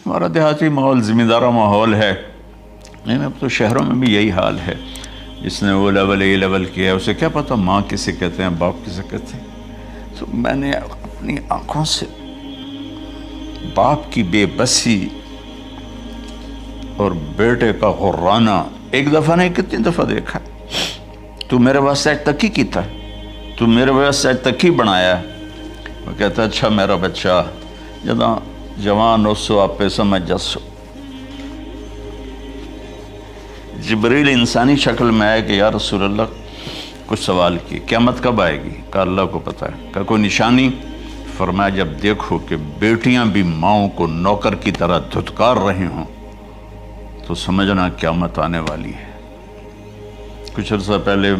ہمارا دیہاتی ماحول ذمہ دارہ ماحول ہے، نہیں اب تو شہروں میں بھی یہی حال ہے۔ جس نے او لیول اے لیول کیا ہے اسے کیا پتہ ماں کسے کہتے ہیں، باپ کسے کہتے ہیں۔ تو میں نے اپنی آنکھوں سے باپ کی بے بسی اور بیٹے کا غرانہ ایک دفعہ نہیں کتنی دفعہ دیکھا۔ تو میرے واسطے آج تک ہی کیتا ہے، تو میرے واسطے آج تک ہی بنایا ہے۔ وہ کہتا ہے اچھا میرا بچہ جداں جوان ہو سو آپ پہ سمجھ جسو۔ جبریل انسانی شکل میں آئے کہ یا رسول اللہ کچھ سوال کی، قیامت کب آئے گی؟ کہا اللہ کو پتہ ہے۔ کہا کوئی نشانی؟ فرمایا جب دیکھو کہ بیٹیاں بھی ماؤں کو نوکر کی طرح دھتکار رہی ہوں تو سمجھنا قیامت آنے والی ہے۔ کچھ عرصہ پہلے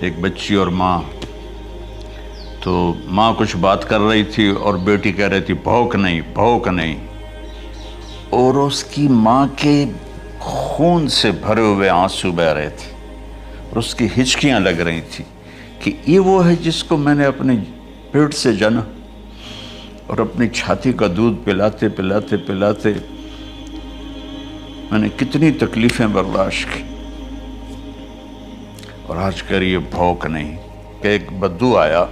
ایک بچی اور ماں، تو ماں کچھ بات کر رہی تھی اور بیٹی کہہ رہی تھی بھوک نہیں بھوک نہیں، اور اس کی ماں کے خون سے بھرے ہوئے آنسو بہہ رہے تھے اور اس کی ہچکیاں لگ رہی تھی کہ یہ وہ ہے جس کو میں نے اپنے پیٹ سے جنا اور اپنی چھاتی کا دودھ پلاتے پلاتے پلاتے میں نے کتنی تکلیفیں برداشت کی، اور آج کر یہ بھوک نہیں۔ کہ ایک بدو آیا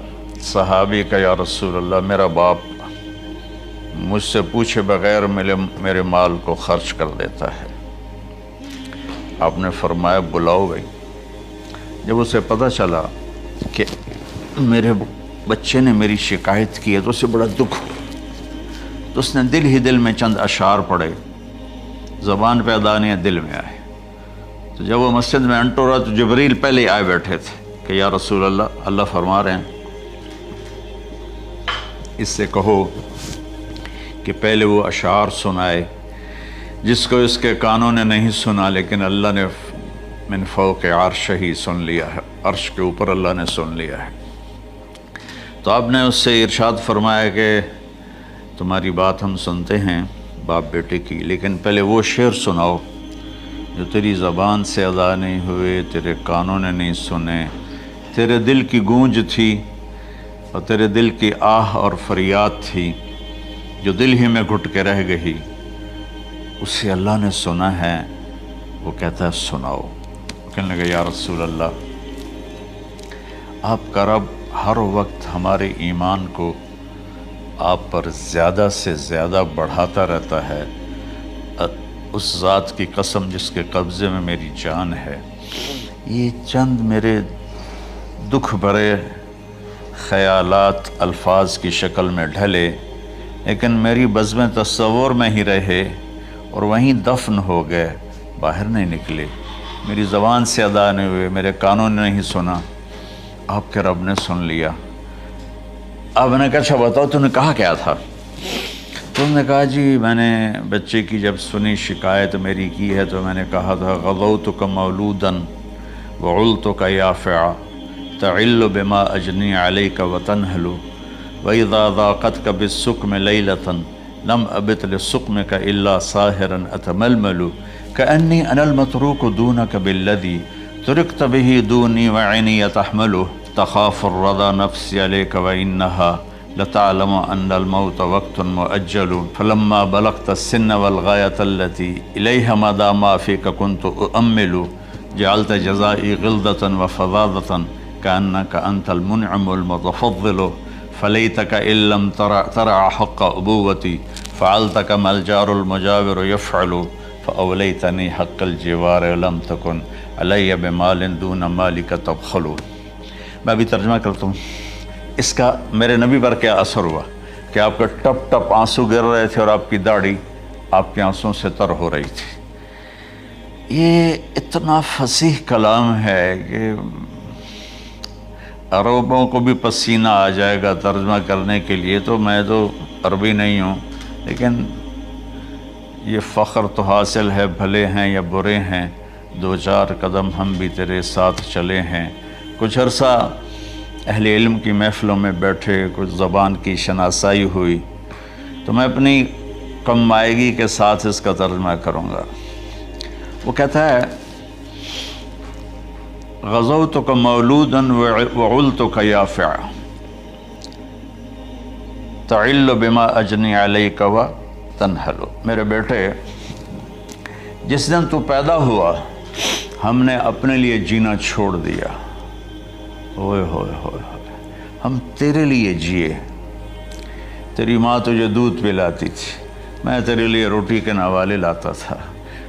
صحابی کا، یا رسول اللہ میرا باپ مجھ سے پوچھے بغیر میرے مال کو خرچ کر دیتا ہے۔ آپ نے فرمایا بلاؤ گئی۔ جب اسے پتہ چلا کہ میرے بچے نے میری شکایت کی ہے تو اسے بڑا دکھ ہوا، تو اس نے دل ہی دل میں چند اشعار پڑھے، زبان پہ ادا نہیں دل میں آئے۔ تو جب وہ مسجد میں انٹر رہا تو جبریل پہلے آئے بیٹھے تھے کہ یا رسول اللہ فرما رہے ہیں اس سے کہو کہ پہلے وہ اشعار سنائے جس کو اس کے کانوں نے نہیں سنا، لیکن اللہ نے من فوق عرش ہی سن لیا ہے، عرش کے اوپر اللہ نے سن لیا ہے۔ تو آپ نے اس سے ارشاد فرمایا کہ تمہاری بات ہم سنتے ہیں باپ بیٹے کی، لیکن پہلے وہ شعر سناؤ جو تیری زبان سے ادا نہیں ہوئے، تیرے کانوں نے نہیں سنے، تیرے دل کی گونج تھی اور تیرے دل کی آہ اور فریاد تھی جو دل ہی میں گھٹ کے رہ گئی، اسے اللہ نے سنا ہے۔ وہ کہتا ہے سناؤ۔ کہنے لگا یا رسول اللہ آپ کا رب ہر وقت ہمارے ایمان کو آپ پر زیادہ سے زیادہ بڑھاتا رہتا ہے، اس ذات کی قسم جس کے قبضے میں میری جان ہے۔ یہ چند میرے دکھ بھرے خیالات الفاظ کی شکل میں ڈھلے، لیکن میری بزم تصور میں ہی رہے اور وہیں دفن ہو گئے، باہر نہیں نکلے، میری زبان سے ادا نہیں ہوئے، میرے کانوں نے نہیں سنا، آپ کے رب نے سن لیا۔ اب نے کہا اچھا بتاؤ تو نے کہا کیا تھا؟ تو انہوں نے کہا جی میں نے بچے کی جب سنی شکایت میری کی ہے تو میں نے کہا تھا غضوتک مولودا وعلتک یافعا تعل بما اجنی علیک وتنہل وَإِذَا ذَاقَتْكَ بِالسُّقْمِ لَيْلَةً لَمْ أَبِتْ لِلسُّقْمِكَ إِلَّا صَاهِرًا أَتَمَلْمَلُ كَأَنِّي أَنَا الْمَتْرُوكُ دُونَكَ بِالَّذِي تُرِكْتَ بِهِ دُونِي وَعِنِي تَحْمَلُهُ تَخَافُ الرَّضَى نَفْسِي عَلَيْكَ وَإِنَّهَا لَتَعْلَمُ أَنَّ الْمَوْتَ وَقْتٌ مُؤَجَّلٌ فَلَمَّا بَلَغْتَ السِّنَّ وَالْغَايَةَ الَّتِي إِلَيْهَا مَدَى مَا فِيكَ كُنْتُ أُؤَمِّلُ جَعَلْتَ جَزَائِي غِلْظَةً وَفَظَاظَةً كَأَنَّكَ أَنْتَ الْمُنْعِمُ الْمُتَفَضِّلُ فَلَيْتَكَ إِن لَّمْ تَرَعَ حَقَّ أُبُوَّتِي فَعَلْتَ كَمَا الْجَارُ الْمُجَاوِرُ يَفْعَلُ فَأَوْلَيْتَنِي حَقَّ الْجِوَارِ وَلَمْ تَكُنْ عَلَيَّ بِمَالٍ دُونَ مَالِكَ تَبْخَلُ۔ میں ابھی ترجمہ کرتا ہوں۔ اس کا میرے نبی پر کیا اثر ہوا کہ آپ کے ٹپ ٹپ آنسو گر رہے تھے اور آپ کی داڑھی آپ کے آنسوں سے تر ہو رہی تھی۔ یہ اتنا فصیح کلام ہے کہ عربوں کو بھی پسینہ آ جائے گا ترجمہ کرنے کے لیے، تو میں تو عربی نہیں ہوں، لیکن یہ فخر تو حاصل ہے، بھلے ہیں یا برے ہیں دو چار قدم ہم بھی تیرے ساتھ چلے ہیں۔ کچھ عرصہ اہل علم کی محفلوں میں بیٹھے، کچھ زبان کی شناسائی ہوئی، تو میں اپنی کم مائگی کے ساتھ اس کا ترجمہ کروں گا۔ وہ کہتا ہے غزوتک مولودا وعلتک یافعا تعل بما اجنی علیک وتنہل تنحل، میرے بیٹے جس دن تو پیدا ہوا ہم نے اپنے لیے جینا چھوڑ دیا، ہوئے ہوئے ہوئے ہوئے، ہم تیرے لیے جیے۔ تیری ماں تجھے دودھ پلاتی تھی، میں تیرے لیے روٹی کے نوالے لاتا تھا،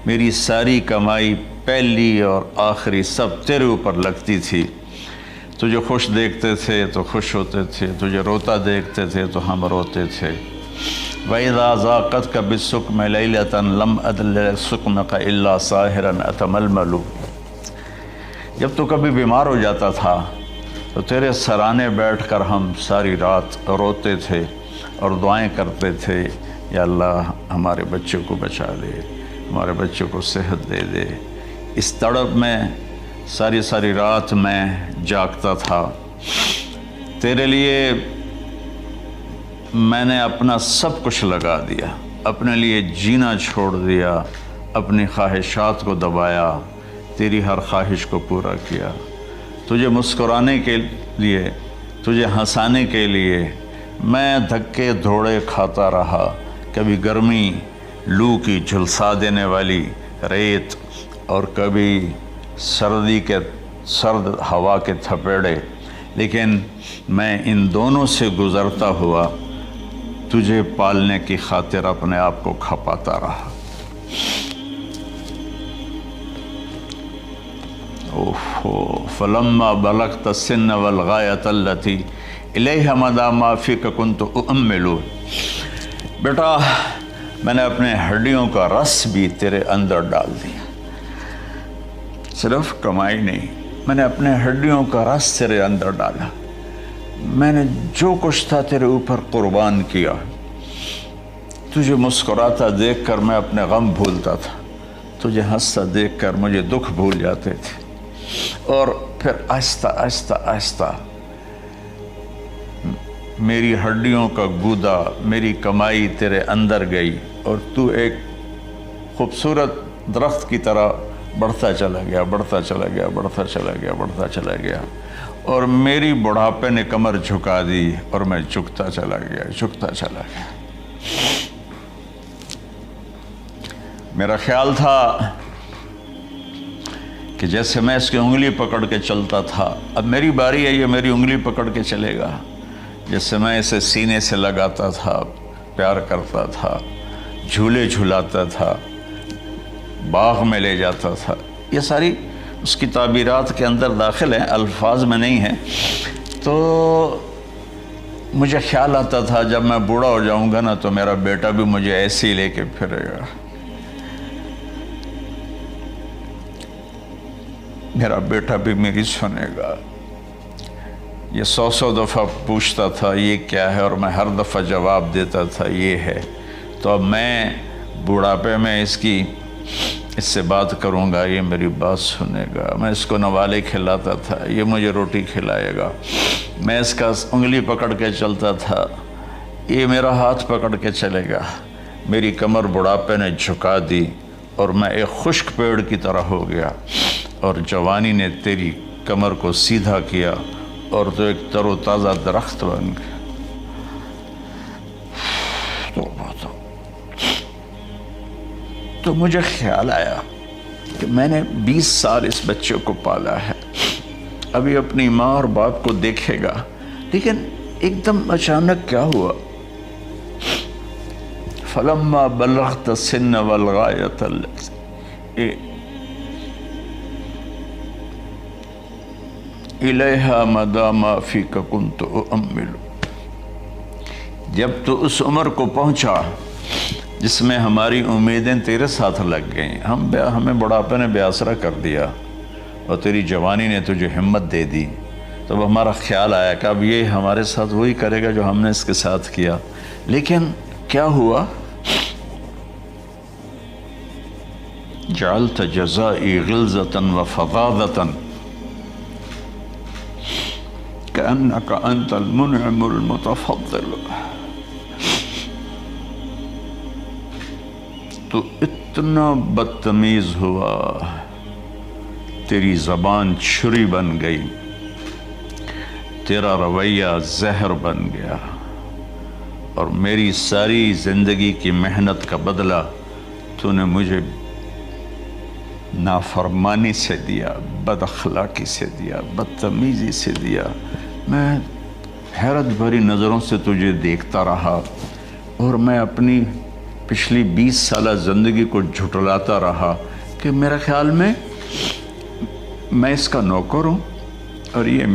میری ساری کمائی پہلی اور آخری سب تیرے اوپر لگتی تھی۔ تجھے خوش دیکھتے تھے تو خوش ہوتے تھے، تجھے روتا دیکھتے تھے تو ہم روتے تھے۔ وَإِذَا ذَاقَتْكَ بِالسُّقْمِ لَيْلَةً لَمْ أَدْلِ سُقْمَكَ إِلَّا سَاهِرًا أَتَمَلْمَلُ۔ جب تو کبھی بیمار ہو جاتا تھا تو تیرے سرانے بیٹھ کر ہم ساری رات روتے تھے اور دعائیں کرتے تھے، یا اللہ ہمارے بچے کو بچا لے، ہمارے بچے کو صحت دے دے۔ اس تڑپ میں ساری رات میں جاگتا تھا، تیرے لیے میں نے اپنا سب کچھ لگا دیا، اپنے لیے جینا چھوڑ دیا، اپنی خواہشات کو دبایا، تیری ہر خواہش کو پورا کیا۔ تجھے مسکرانے کے لیے، تجھے ہنسانے کے لیے میں دھکے دھوڑے کھاتا رہا، کبھی گرمی لو کی جھلسا دینے والی ریت اور کبھی سردی کے سرد ہوا کے تھپیڑے، لیکن میں ان دونوں سے گزرتا ہوا تجھے پالنے کی خاطر اپنے آپ کو کھپاتا رہا۔ فلما بلغت السن والغایۃ التی الیہ مدی ما فیک کنت اؤمل۔ بیٹا میں نے اپنے ہڈیوں کا رس بھی تیرے اندر ڈال دیا، صرف کمائی نہیں، میں نے اپنے ہڈیوں کا رس تیرے اندر ڈالا، میں نے جو کچھ تھا تیرے اوپر قربان کیا۔ تجھے مسکراتا دیکھ کر میں اپنے غم بھولتا تھا، تجھے ہنستا دیکھ کر مجھے دکھ بھول جاتے تھے، اور پھر آہستہ آہستہ آہستہ میری ہڈیوں کا گودا، میری کمائی تیرے اندر گئی، اور تو ایک خوبصورت درخت کی طرح بڑھتا چلا گیا، بڑھتا چلا گیا، بڑھتا چلا گیا، بڑھتا چلا گیا، اور میری بڑھاپے نے کمر جھکا دی اور میں جھکتا چلا گیا، جھکتا چلا گیا۔ میرا خیال تھا کہ جیسے میں اس کی انگلی پکڑ کے چلتا تھا، اب میری باری ہے، یہ میری انگلی پکڑ کے چلے گا۔ جیسے میں اسے سینے سے لگاتا تھا، پیار کرتا تھا، جھولے جھلاتا تھا، باغ میں لے جاتا تھا، یہ ساری اس کی تعبیرات کے اندر داخل ہیں، الفاظ میں نہیں ہیں۔ تو مجھے خیال آتا تھا جب میں بوڑھا ہو جاؤں گا نا تو میرا بیٹا بھی مجھے ایسے ہی لے کے پھرے گا، میرا بیٹا بھی میری سنے گا۔ یہ 100 دفعہ پوچھتا تھا یہ کیا ہے، اور میں ہر دفعہ جواب دیتا تھا یہ ہے۔ تو اب میں بوڑھاپے میں اس سے بات کروں گا، یہ میری بات سنے گا۔ میں اس کو نوالے کھلاتا تھا، یہ مجھے روٹی کھلائے گا۔ میں اس کا انگلی پکڑ کے چلتا تھا، یہ میرا ہاتھ پکڑ کے چلے گا۔ میری کمر بڑھاپے نے جھکا دی اور میں ایک خشک پیڑ کی طرح ہو گیا، اور جوانی نے تیری کمر کو سیدھا کیا اور تو ایک تر و تازہ درخت بن گیا۔ تو مجھے خیال آیا کہ میں نے 20 سال اس بچے کو پالا ہے، ابھی اپنی ماں اور باپ کو دیکھے گا، لیکن ایک دم اچانک کیا ہوا؟ فلما بلغت السن والغایۃ الیہا مدی ما فیک کنت اؤمل۔ جب تو اس عمر کو پہنچا جس میں ہماری امیدیں تیرے ساتھ لگ گئیں، ہمیں بڑھاپے نے بے آسرا کر دیا اور تیری جوانی نے تجھے ہمت دے دی، تب ہمارا خیال آیا کہ اب یہ ہمارے ساتھ وہی کرے گا جو ہم نے اس کے ساتھ کیا۔ لیکن کیا ہوا؟ جعلت جزائی غلظۃ وفظاظۃ کأنک انت المنعم المتفضل۔ تو اتنا بدتمیز ہوا، تیری زبان چھری بن گئی، تیرا رویہ زہر بن گیا، اور میری ساری زندگی کی محنت کا بدلہ تو نے مجھے نافرمانی سے دیا، بد اخلاقی سے دیا، بدتمیزی سے دیا۔ میں حیرت بھری نظروں سے تجھے دیکھتا رہا اور میں اپنی پچھلی 20 سالہ زندگی کو جھٹلاتا رہا کہ میرے خیال میں اس کا نوکر ہوں اور یہ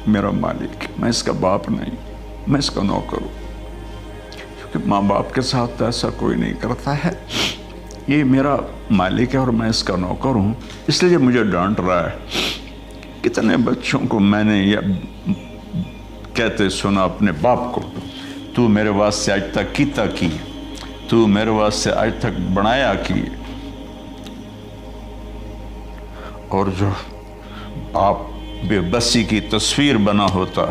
میرا مالک، میں اس کا باپ نہیں، میں اس کا نوکر ہوں، کیونکہ ماں باپ کے ساتھ ایسا کوئی نہیں کرتا ہے، یہ میرا مالک ہے اور میں اس کا نوکر ہوں، اس لیے مجھے ڈانٹ رہا ہے۔ کتنے بچوں کو میں نے یہ کہتے سنا اپنے باپ کو، تو میرے واسطے آج تک کیتا کی، تو میرے واسطے آج تک بنایا کی، اور جو آپ بے بسی کی تصویر بنا ہوتا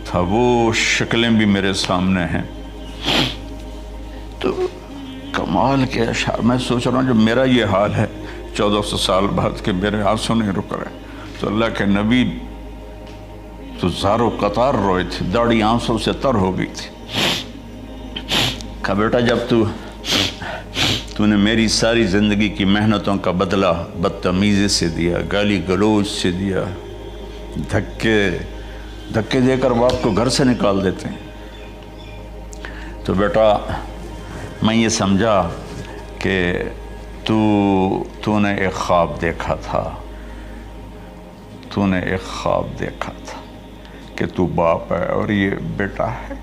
تھا وہ شکلیں بھی میرے سامنے ہیں۔ تو کمال کے اشعار میں سوچ رہا ہوں جو میرا یہ حال ہے 1400 سال بعد کہ میرے آنسو نہیں رک رہے، تو اللہ کے نبی تو زارو قطار روئے تھے، داڑھی آنسوں سے تر ہو گئی تھی۔ کہا بیٹا جب تو نے میری ساری زندگی کی محنتوں کا بدلہ بدتمیزی سے دیا، گالی گلوچ سے دیا، دھکے دے کر باپ کو گھر سے نکال دیتے ہیں، تو بیٹا میں یہ سمجھا کہ تو نے ایک خواب دیکھا تھا، تو نے ایک خواب دیکھا تھا کہ تو باپ ہے اور یہ بیٹا ہے۔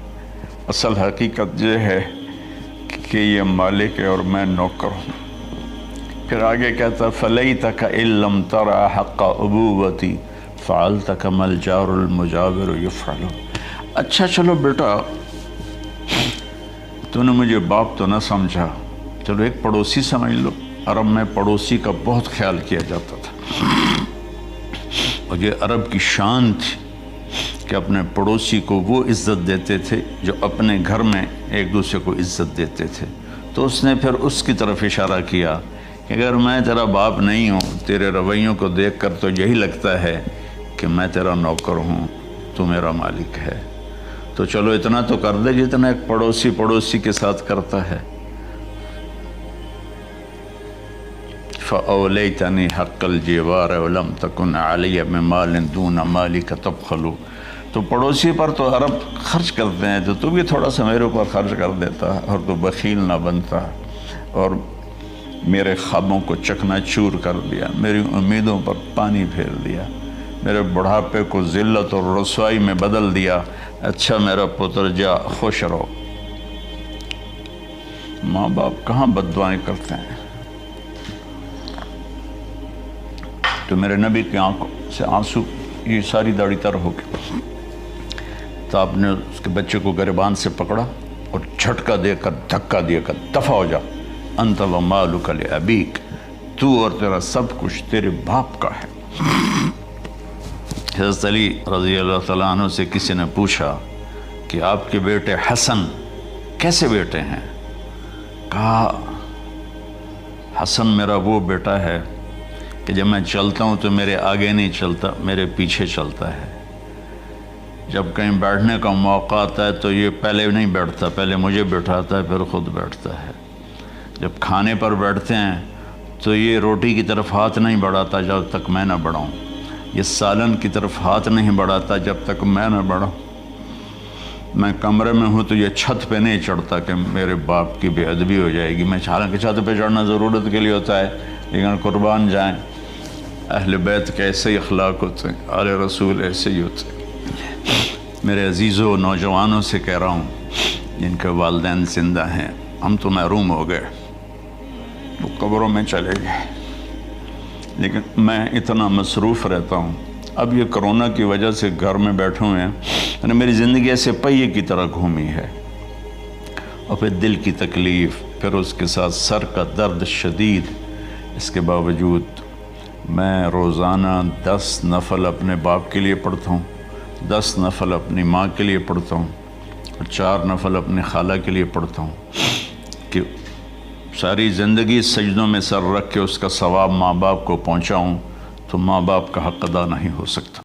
اصل حقیقت یہ ہے کہ یہ مالک ہے اور میں نوکر ہوں۔ پھر آگے کہتا فَلَيْتَكَ إِن لَّمْ تَرَ حَقَّ أُبُوَّتِي فَعَلْتَ كَمَا الْجَارُ الْمُجَاوِرُ يَفْعَلُ۔ اچھا چلو بیٹا تو نے مجھے باپ تو نہ سمجھا، چلو ایک پڑوسی سمجھ لو۔ عرب میں پڑوسی کا بہت خیال کیا جاتا تھا، اور یہ عرب کی شان تھی کہ اپنے پڑوسی کو وہ عزت دیتے تھے جو اپنے گھر میں ایک دوسرے کو عزت دیتے تھے۔ تو اس نے پھر اس کی طرف اشارہ کیا کہ اگر میں تیرا باپ نہیں ہوں، تیرے رویوں کو دیکھ کر تو یہی لگتا ہے کہ میں تیرا نوکر ہوں، تو میرا مالک ہے، تو چلو اتنا تو کر دے جتنا ایک پڑوسی کے ساتھ کرتا ہے۔ فَأَوْلَيْتَنِي حَقَّ الْجِوَارِ وَلَمْ تَكُنْ عَلَيَّ بِمَالٍ دُونَ مَالِكَ تَبْخَلُ۔ تو پڑوسی پر تو عرب خرچ کرتے ہیں، تو بھی تھوڑا سا میرے اوپر خرچ کر دیتا اور تو بخیل نہ بنتا، اور میرے خوابوں کو چکنا چور کر دیا، میری امیدوں پر پانی پھیر دیا، میرے بڑھاپے کو ذلت اور رسوائی میں بدل دیا۔ اچھا میرا پتر جا خوش رہو۔ ماں باپ کہاں بد دعائیں کرتے ہیں؟ تو میرے نبی کی آنکھوں سے آنسو، یہ ساری داڑھی تر ہو گئی، تو آپ نے اس کے بچے کو گریبان سے پکڑا اور جھٹکا دے کر دھکا دے کر دفع ہو جا، انت و مالک لابیک، تو اور تیرا سب کچھ تیرے باپ کا ہے۔ حضرت علی رضی اللہ تعالیٰ عنہ سے کسی نے پوچھا کہ آپ کے بیٹے حسن کیسے بیٹے ہیں؟ کہا حسن میرا وہ بیٹا ہے کہ جب میں چلتا ہوں تو میرے آگے نہیں چلتا، میرے پیچھے چلتا ہے۔ جب کہیں بیٹھنے کا موقع آتا ہے تو یہ پہلے نہیں بیٹھتا، پہلے مجھے بٹھاتا ہے پھر خود بیٹھتا ہے۔ جب کھانے پر بیٹھتے ہیں تو یہ روٹی کی طرف ہاتھ نہیں بڑھاتا جب تک میں نہ بڑھاؤں، یہ سالن کی طرف ہاتھ نہیں بڑھاتا جب تک میں نہ بڑھاؤں۔ میں کمرے میں ہوں تو یہ چھت پہ نہیں چڑھتا کہ میرے باپ کی بے ادبی ہو جائے گی۔ میں حالانکہ چھت پہ چڑھنا ضرورت کے لیے ہوتا ہے، لیکن قربان جائیں اہل بیت کے ایسے ہی اخلاق ہوتے ہیں، آل رسول ایسے ہی ہوتے ہیں۔ میرے عزیزوں نوجوانوں سے کہہ رہا ہوں جن کے والدین زندہ ہیں، ہم تو محروم ہو گئے، وہ قبروں میں چلے گئے، لیکن میں اتنا مصروف رہتا ہوں۔ اب یہ کرونا کی وجہ سے گھر میں بیٹھے ہوئے ہیں، میری زندگی ایسے پہیے کی طرح گھومی ہے، اور پھر دل کی تکلیف، پھر اس کے ساتھ سر کا درد شدید۔ اس کے باوجود میں روزانہ 10 نفل اپنے باپ کے لیے پڑھتا ہوں، 10 نفل اپنی ماں کے لیے پڑھتا ہوں، اور 4 نفل اپنی خالہ کے لیے پڑھتا ہوں، کہ ساری زندگی سجدوں میں سر رکھ کے اس کا ثواب ماں باپ کو پہنچاؤں، تو ماں باپ کا حق ادا نہیں ہو سکتا۔